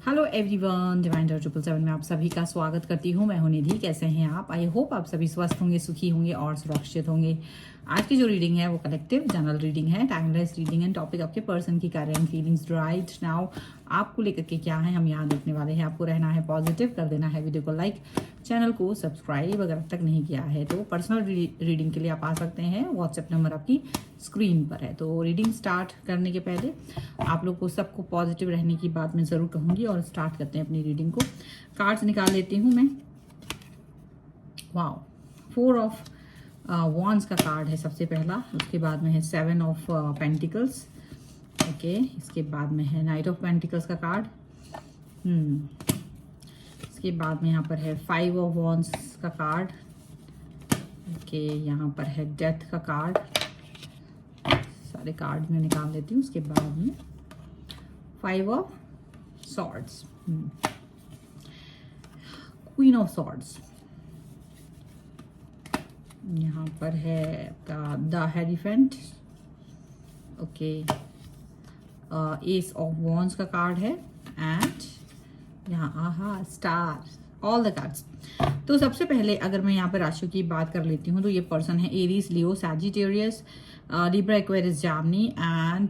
Hello everyone, divine 777 में आप सभी का स्वागत करती हूँ। मैं हूं निधि। कैसे हैं आप? आई होप आप सभी स्वस्थ होंगे, सुखी होंगे और सुरक्षित होंगे। आज की जो रीडिंग है वो कलेक्टिव जनरल रीडिंग है, टाइमलेस रीडिंग है। टॉपिक आपके पर्सन की कार्य एंड फीलिंग्स राइट नाउ आपको लेकर के क्या है हम यहाँ देखने वाले हैं। आपको रहना है पॉजिटिव, कर देना है वीडियो को लाइक, चैनल को सब्सक्राइब अगर अब तक नहीं किया है तो। पर्सनल रीडिंग के लिए आप आ सकते हैं, व्हाट्सएप नंबर आपकी स्क्रीन पर है। तो रीडिंग स्टार्ट करने के पहले आप लोग को सबको पॉजिटिव रहने की बात मैं ज़रूर कहूँगी और स्टार्ट करते हैं अपनी रीडिंग को। कार्ड्स निकाल लेती हूँ मैं। वाओ, 4 ऑफ वॉन्ड्स का कार्ड है सबसे पहला। उसके बाद में है 7 ऑफ पेंटिकल्स। ओके, इसके बाद में है नाइट ऑफ पेंटिकल्स का कार्ड। इसके बाद में यहाँ पर है 5 ऑफ वॉन्ड्स का कार्ड। ओके, यहाँ पर है डेथ का कार्ड। सारे कार्ड में निकाल लेती हूँ। उसके बाद में 5 of swords, queen of swords. यहाँ पर है आपका the hierophant. Okay, ace of wands का कार्ड है एंड यहाँ आहा स्टार, ऑल द कार्ड्स। तो सबसे पहले अगर मैं यहाँ पर राशियों की बात कर लेती हूँ तो ये पर्सन है Aries, Leo, Sagittarius, Libra, Aquarius, Gemini and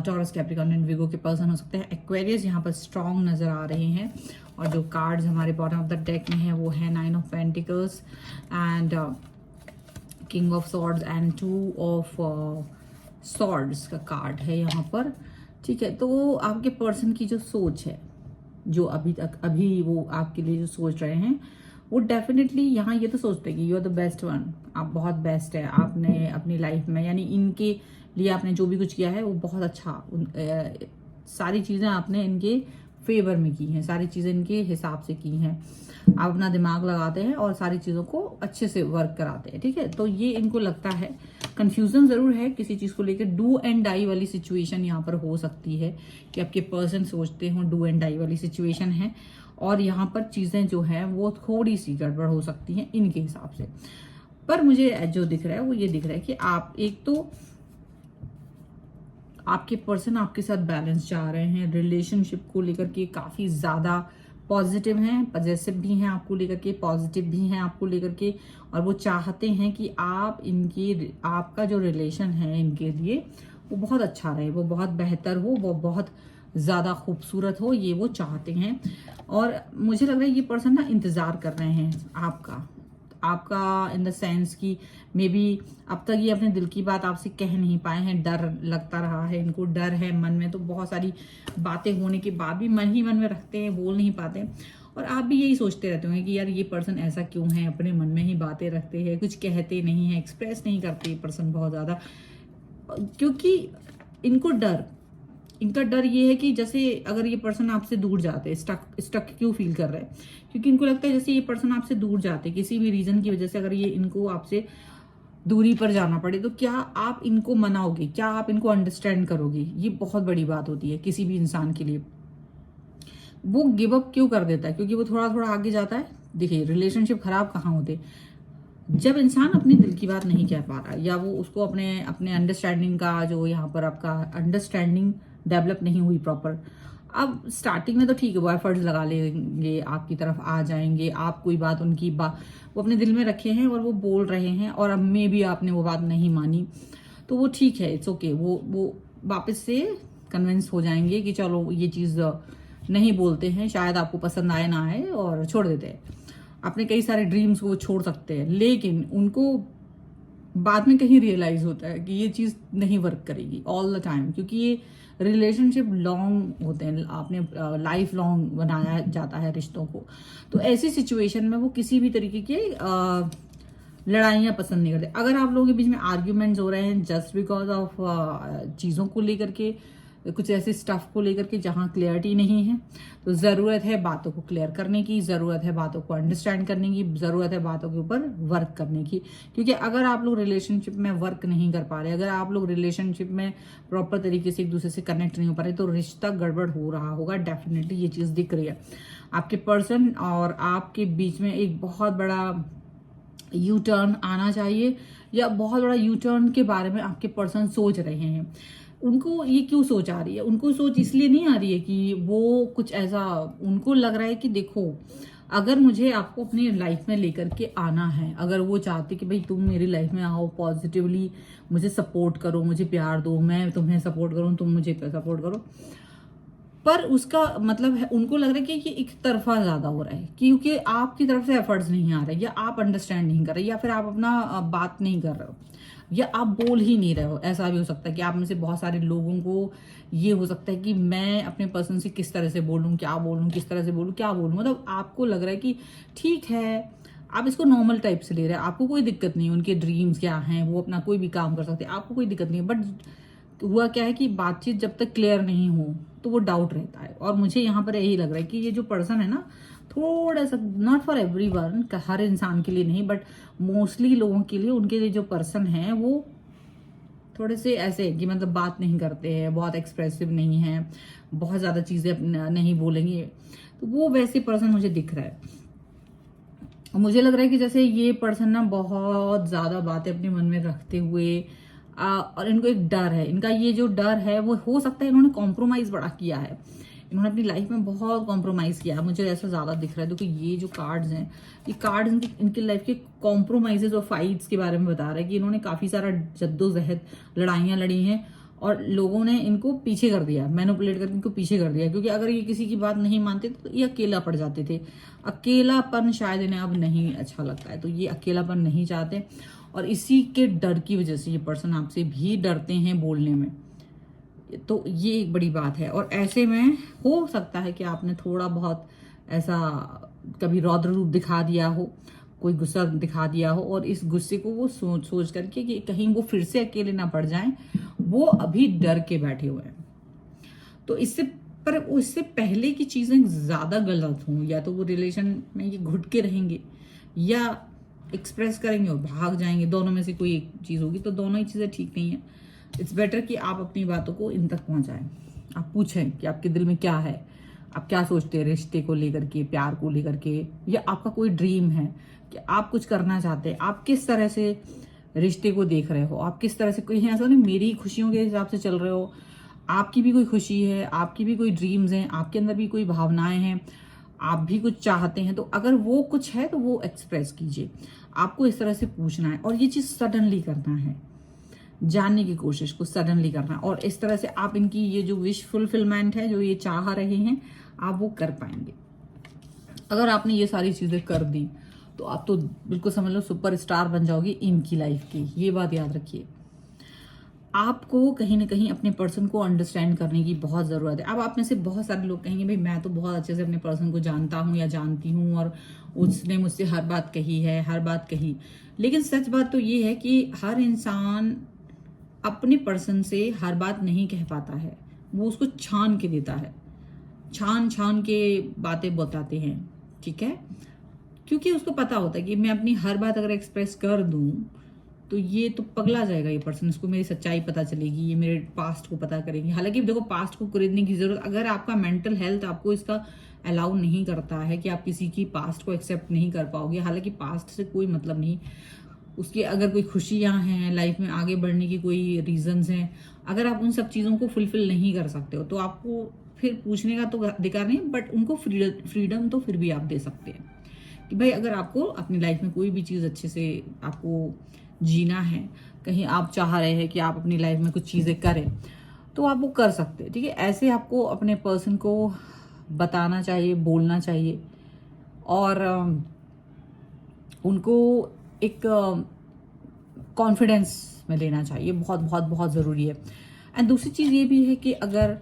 Taurus, Capricorn and Virgo के पर्सन हो सकते हैं। एक्वेरियस यहाँ पर स्ट्रॉन्ग नजर आ रहे हैं और जो कार्ड्स हमारे बॉटम ऑफ द डेक में है वो है 9 of pentacles and king of swords and 2 of swords का कार्ड है यहाँ पर। ठीक है, तो आपके पर्सन की जो सोच है, जो अभी वो आपके लिए जो सोच रहे हैं वो डेफिनेटली यहाँ ये तो सोचते हैं कि you are the best one, आप बहुत बेस्ट है। आपने अपनी लाइफ में यानी इनके लिए आपने जो भी कुछ किया है वो बहुत अच्छा, सारी चीज़ें आपने इनके फेवर में की हैं, सारी चीज़ें इनके हिसाब से की हैं। आप अपना दिमाग लगाते हैं और सारी चीज़ों को अच्छे से वर्क कराते हैं। ठीक है, तो ये इनको लगता है, कंफ्यूजन ज़रूर है किसी चीज़ को लेकर। डू एंड डाई वाली सिचुएशन यहाँ पर हो सकती है कि आपके पर्सन सोचते हो डू एंड डाई वाली सिचुएशन है और यहाँ पर चीज़ें जो हैं वो थोड़ी सी गड़बड़ हो सकती हैं इनके हिसाब से। पर मुझे जो दिख रहा है वो ये दिख रहा है कि आप एक तो आपके पर्सन आपके साथ बैलेंस चाह रहे हैं, रिलेशनशिप को लेकर के काफ़ी ज़्यादा पॉजिटिव हैं, पॉजिटिव भी हैं आपको लेकर के, पॉजिटिव भी हैं आपको लेकर के, और वो चाहते हैं कि आपका जो रिलेशन है इनके लिए वो बहुत अच्छा रहे, वो बहुत बेहतर हो, वो बहुत ज़्यादा खूबसूरत हो, ये वो चाहते हैं। और मुझे लग रहा है ये पर्सन ना इंतज़ार कर रहे हैं आपका इन द सेंस कि मे बी अब तक ये अपने दिल की बात आपसे कह नहीं पाए हैं, डर लगता रहा है इनको, डर है मन में। तो बहुत सारी बातें होने के बाद भी मन ही मन में रखते हैं, बोल नहीं पाते। और आप भी यही सोचते रहते होंगे कि यार ये पर्सन ऐसा क्यों है, अपने मन में ही बातें रखते हैं, कुछ कहते नहीं है, एक्सप्रेस नहीं करते ये पर्सन बहुत ज़्यादा। क्योंकि इनका डर ये है कि जैसे अगर ये पर्सन आपसे दूर जाते, स्टक क्यों फील कर रहे हैं, क्योंकि इनको लगता है जैसे ये पर्सन आपसे दूर जाते किसी भी रीजन की वजह से, अगर ये इनको आपसे दूरी पर जाना पड़े तो क्या आप इनको मनाओगे, क्या आप इनको अंडरस्टैंड करोगे? ये बहुत बड़ी बात होती है किसी भी इंसान के लिए। वो गिव अप क्यों कर देता है? क्योंकि वो थोड़ा थोड़ा आगे जाता है। देखिए, रिलेशनशिप खराब कहाँ होते, जब इंसान अपनी दिल की बात नहीं कह पा रहा या वो उसको अपने अंडरस्टैंडिंग का जो यहाँ पर आपका अंडरस्टैंडिंग डेवलप नहीं हुई प्रॉपर। अब स्टार्टिंग में तो ठीक है, वो एफर्ट्स लगा लेंगे, आपकी तरफ आ जाएंगे, आप कोई बात उनकी वो अपने दिल में रखे हैं और वो बोल रहे हैं और अब में भी आपने वो बात नहीं मानी तो वो ठीक है, इट्स ओके। वो वापस से कन्विंस हो जाएंगे कि चलो ये चीज़ नहीं बोलते हैं, शायद आपको पसंद आए ना आए, और छोड़ देते हैं। अपने कई सारे ड्रीम्स को वो छोड़ सकते हैं, लेकिन उनको बाद में कहीं रियलाइज होता है कि ये चीज़ नहीं वर्क करेगी ऑल द टाइम, क्योंकि ये रिलेशनशिप लॉन्ग होते हैं, आपने लाइफ लॉन्ग बनाया जाता है रिश्तों को। तो ऐसी सिचुएशन में वो किसी भी तरीके के लड़ाइयाँ पसंद नहीं करते। अगर आप लोगों के बीच में आर्ग्यूमेंट्स हो रहे हैं जस्ट बिकॉज ऑफ चीज़ों को लेकर के, कुछ ऐसे स्टफ को लेकर के जहाँ क्लियरिटी नहीं है, तो ज़रूरत है बातों को क्लियर करने की, ज़रूरत है बातों को अंडरस्टैंड करने की, ज़रूरत है बातों के ऊपर वर्क करने की। क्योंकि अगर आप लोग रिलेशनशिप में वर्क नहीं कर पा रहे, अगर आप लोग रिलेशनशिप में प्रॉपर तरीके से एक दूसरे से कनेक्ट नहीं हो पा रहे, तो रिश्ता गड़बड़ हो रहा होगा। डेफिनेटली ये चीज़ दिख रही है। आपके पर्सन और आपके बीच में एक बहुत बड़ा यू टर्न आना चाहिए, या बहुत बड़ा यू टर्न के बारे में आपके पर्सन सोच रहे हैं। उनको ये क्यों सोच आ रही है? उनको सोच इसलिए नहीं आ रही है कि वो कुछ ऐसा, उनको लग रहा है कि देखो, अगर मुझे आपको अपनी लाइफ में लेकर के आना है, अगर वो चाहते कि भाई तुम मेरी लाइफ में आओ, पॉजिटिवली मुझे सपोर्ट करो, मुझे प्यार दो, मैं तुम्हें सपोर्ट करूं, तुम मुझे सपोर्ट करो, पर उसका मतलब है उनको लग रहा है कि ये एक तरफा ज्यादा हो रहा है, क्योंकि आपकी तरफ से एफर्ट्स नहीं आ रहे, या आप अंडरस्टैंड नहीं कर रहे, या फिर आप अपना बात नहीं कर रहे हो, या आप बोल ही नहीं रहे हो। ऐसा भी हो सकता है कि आप में से बहुत सारे लोगों को ये हो सकता है कि मैं अपने पर्सन से किस तरह से बोलूं, क्या बोलूं, किस तरह से बोलूं, क्या बोलूं, मतलब आपको लग रहा है कि ठीक है, आप इसको नॉर्मल टाइप से ले रहे हैं, आपको कोई दिक्कत नहीं है, उनके ड्रीम्स क्या हैं, वो अपना कोई भी काम कर सकते हैं, आपको कोई दिक्कत नहीं है। बट हुआ क्या है कि बातचीत जब तक क्लियर नहीं हो तो वो डाउट रहता है। और मुझे यहाँ पर यही लग रहा है कि ये जो पर्सन है ना, थोड़ा सा, नॉट फॉर एवरीवन, हर इंसान के लिए नहीं, बट मोस्टली लोगों के लिए, उनके लिए जो पर्सन है वो थोड़े से ऐसे है कि मतलब बात नहीं करते हैं, बहुत एक्सप्रेसिव नहीं है, बहुत ज्यादा चीजें नहीं बोलेंगे, तो वो वैसे पर्सन मुझे दिख रहा है। मुझे लग रहा है कि जैसे ये पर्सन ना बहुत ज्यादा बातें अपने मन में रखते हुए और इनको एक डर है, इनका ये जो डर है वो हो सकता है इन्होंने कॉम्प्रोमाइज बड़ा किया है, इन्होंने अपनी लाइफ में बहुत कॉम्प्रोमाइज किया है, मुझे ऐसा ज्यादा दिख रहा है। देखो ये जो कार्ड्स हैं, ये कार्ड्स इनकी लाइफ के कॉम्प्रोमाइजेज और फाइट्स के बारे में बता रहा है कि इन्होंने काफी सारा जद्दोजहद, लड़ाइयां लड़ी हैं और लोगों ने इनको पीछे कर दिया, मैनिपुलेट करके इनको पीछे कर दिया, क्योंकि अगर ये किसी की बात नहीं मानते तो ये अकेला पड़ जाते थे। अकेलापन शायद इन्हें अब नहीं अच्छा लगता है, तो ये अकेलापन नहीं चाहते, और इसी के डर की वजह से ये पर्सन आपसे भी डरते हैं बोलने में। तो ये एक बड़ी बात है। और ऐसे में हो सकता है कि आपने थोड़ा बहुत ऐसा कभी रौद्र रूप दिखा दिया हो, कोई गुस्सा दिखा दिया हो, और इस गुस्से को वो सोच करके कि कहीं वो फिर से अकेले ना पड़ जाएं, वो अभी डर के बैठे हुए हैं। तो इससे पहले की चीजें ज्यादा गलत हों, या तो वो रिलेशन में ये घुट के रहेंगे, या एक्सप्रेस करेंगे और भाग जाएंगे, दोनों में से कोई एक चीज होगी। तो दोनों ही चीजें ठीक नहीं है। इट्स बेटर कि आप अपनी बातों को इन तक पहुंचाएं, आप पूछें कि आपके दिल में क्या है, आप क्या सोचते हैं रिश्ते को लेकर के, प्यार को लेकर के, या आपका कोई ड्रीम है कि आप कुछ करना चाहते हैं, आप किस तरह से रिश्ते को देख रहे हो, आप किस तरह से, कोई ऐसा नहीं मेरी खुशियों के हिसाब से चल रहे हो, आपकी भी कोई खुशी है, आपकी भी कोई ड्रीम्स हैं, आपके अंदर भी कोई भावनाएं हैं, आप भी कुछ चाहते हैं, तो अगर वो कुछ है तो वो एक्सप्रेस कीजिए। आपको इस तरह से पूछना है, और ये चीज सडनली करना है, जानने की कोशिश को सडनली करना है, और इस तरह से आप इनकी ये जो विश फुलफिलमेंट है, जो ये चाह रहे हैं, आप वो कर पाएंगे। अगर आपने ये सारी चीजें कर दी तो आप तो बिल्कुल समझ लो सुपरस्टार बन जाओगे इनकी लाइफ की, ये बात याद रखिए। आपको कहीं ना कहीं अपने पर्सन को अंडरस्टैंड करने की बहुत जरूरत है। अब आप में से बहुत सारे लोग कहेंगे भाई मैं तो बहुत अच्छे से अपने पर्सन को जानता हूँ या जानती हूँ, और उसने मुझसे हर बात कही है, हर बात कही, लेकिन सच बात तो ये है कि हर इंसान अपने पर्सन से हर बात नहीं कह पाता है, वो उसको छान के देता है, छान छान के बातें बताते हैं, ठीक है, क्योंकि उसको पता होता है कि मैं अपनी हर बात अगर एक्सप्रेस कर दूं तो ये तो पगला जाएगा ये पर्सन, इसको मेरी सच्चाई पता चलेगी, ये मेरे पास्ट को पता करेंगे। हालांकि देखो पास्ट को खरीदने की जरूरत, अगर आपका मेंटल हेल्थ आपको इसका अलाउ नहीं करता है कि आप किसी की पास्ट को एक्सेप्ट नहीं कर पाओगे, हालांकि पास्ट से कोई मतलब नहीं, उसकी अगर कोई खुशियां हैं लाइफ में, आगे बढ़ने की कोई रीजंस हैं, अगर आप उन सब चीज़ों को फुलफिल नहीं कर सकते हो तो आपको फिर पूछने का तो अधिकार नहीं, बट उनको फ्रीडम तो फिर भी आप दे सकते हैं कि भाई अगर आपको अपनी लाइफ में कोई भी चीज़ अच्छे से आपको जीना है, कहीं आप चाह रहे हैं कि आप अपनी लाइफ में कुछ चीज़ें करें, तो आप वो कर सकते हैं, ठीक है। ऐसे आपको अपने पर्सन को बताना चाहिए, बोलना चाहिए, और उनको एक कॉन्फिडेंस में लेना चाहिए, बहुत बहुत बहुत ज़रूरी है। एंड दूसरी चीज़ ये भी है कि अगर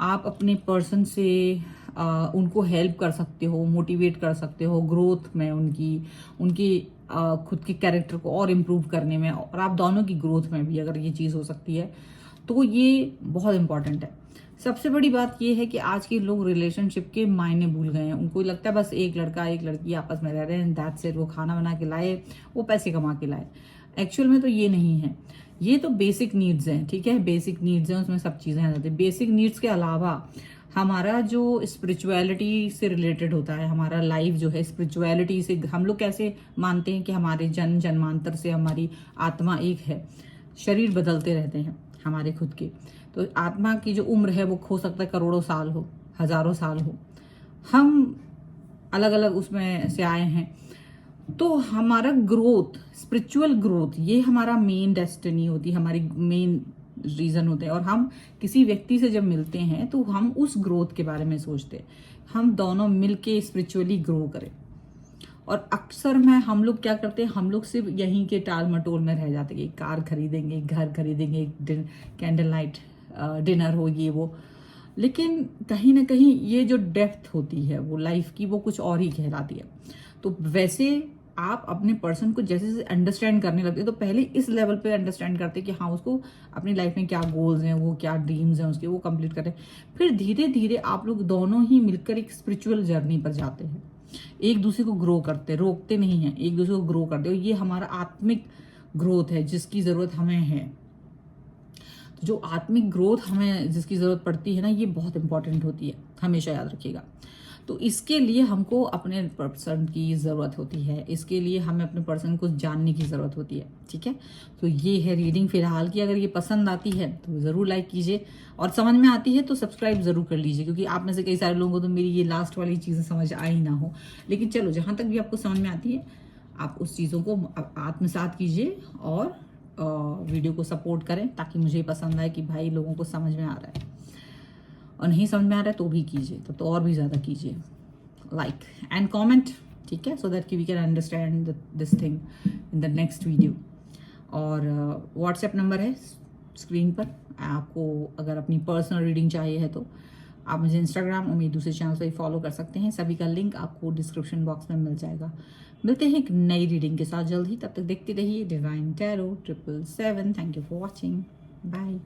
आप अपने पर्सन से उनको हेल्प कर सकते हो, मोटिवेट कर सकते हो ग्रोथ में, उनकी खुद के कैरेक्टर को और इम्प्रूव करने में, और आप दोनों की ग्रोथ में भी अगर ये चीज़ हो सकती है तो ये बहुत इंपॉर्टेंट है। सबसे बड़ी बात ये है कि आज के लोग रिलेशनशिप के मायने भूल गए हैं। उनको लगता है बस एक लड़का एक लड़की आपस में रह रहे हैं, दैट्स इट, वो खाना बना के लाए, वो पैसे कमा के लाए। एक्चुअल में तो ये नहीं है, ये तो बेसिक नीड्स हैं, ठीक है, बेसिक नीड्स हैं, उसमें सब चीज़ें आ जाती है। बेसिक नीड्स के अलावा हमारा जो स्पिरिचुअलिटी से रिलेटेड होता है, हमारा लाइफ जो है स्पिरिचुअलिटी से, हम लोग कैसे मानते हैं कि हमारे जन्म जन्मांतर से हमारी आत्मा एक है, शरीर बदलते रहते हैं, हमारे खुद के। तो आत्मा की जो उम्र है वो हो सकता है करोड़ों साल हो, हजारों साल हो, हम अलग अलग उसमें से आए हैं। तो हमारा ग्रोथ, स्पिरिचुअल ग्रोथ, ये हमारा मेन डेस्टिनी होती है, हमारी मेन रीजन होते हैं। और हम किसी व्यक्ति से जब मिलते हैं तो हम उस ग्रोथ के बारे में सोचते हैं, हम दोनों मिलके स्पिरिचुअली ग्रो करें। और अक्सर में हम लोग क्या करते हैं, हम लोग सिर्फ यहीं के टाल मटोल में रह जाते हैं, कार खरीदेंगे, घर खरीदेंगे, कैंडल नाइट डिनर हो, ये वो। लेकिन कहीं ना कहीं ये जो डेप्थ होती है वो लाइफ की, वो कुछ और ही कहलाती है। तो वैसे आप अपने पर्सन को जैसे जैसे अंडरस्टैंड करने लगते हैं, तो पहले इस लेवल पे अंडरस्टैंड करते हैं कि हाँ, उसको अपनी लाइफ में क्या गोल्स हैं, वो क्या ड्रीम्स हैं उसके, वो कंप्लीट करते हैं। फिर धीरे धीरे आप लोग दोनों ही मिलकर एक स्पिरिचुअल जर्नी पर जाते हैं, एक दूसरे को ग्रो करते, रोकते नहीं हैं, एक दूसरे को ग्रो करते हो। ये हमारा आत्मिक ग्रोथ है जिसकी जरूरत हमें है। तो जो आत्मिक ग्रोथ हमें जिसकी जरूरत पड़ती है ना, ये बहुत इंपॉर्टेंट होती है, हमेशा याद रखिएगा। तो इसके लिए हमको अपने पर्सन की ज़रूरत होती है, इसके लिए हमें अपने पर्सन को जानने की ज़रूरत होती है। ठीक है, तो ये है रीडिंग फिलहाल की। अगर ये पसंद आती है तो ज़रूर लाइक कीजिए, और समझ में आती है तो सब्सक्राइब ज़रूर कर लीजिए, क्योंकि आप में से कई सारे लोगों को तो मेरी ये लास्ट वाली चीज़ें समझ आई ना हो। लेकिन चलो, जहाँ तक भी आपको समझ में आती है आप उस चीज़ों को आत्मसात कीजिए और वीडियो को सपोर्ट करें, ताकि मुझे पसंद आए कि भाई लोगों को समझ में आ रहा है। और नहीं समझ में आ रहा है तो भी कीजिए, तो और भी ज़्यादा कीजिए, लाइक एंड कमेंट। ठीक है, सो दैट कि we can understand this thing in the next video. और व्हाट्सएप नंबर है स्क्रीन पर। आपको अगर अपनी पर्सनल रीडिंग चाहिए है तो आप मुझे इंस्टाग्राम और मेरे दूसरे चैनल पर फॉलो कर सकते हैं, सभी का लिंक आपको डिस्क्रिप्शन बॉक्स में मिल जाएगा। मिलते हैं एक नई रीडिंग के साथ जल्द ही, तब तक देखते रहिए divine tarot 777। Thank you for watching, bye.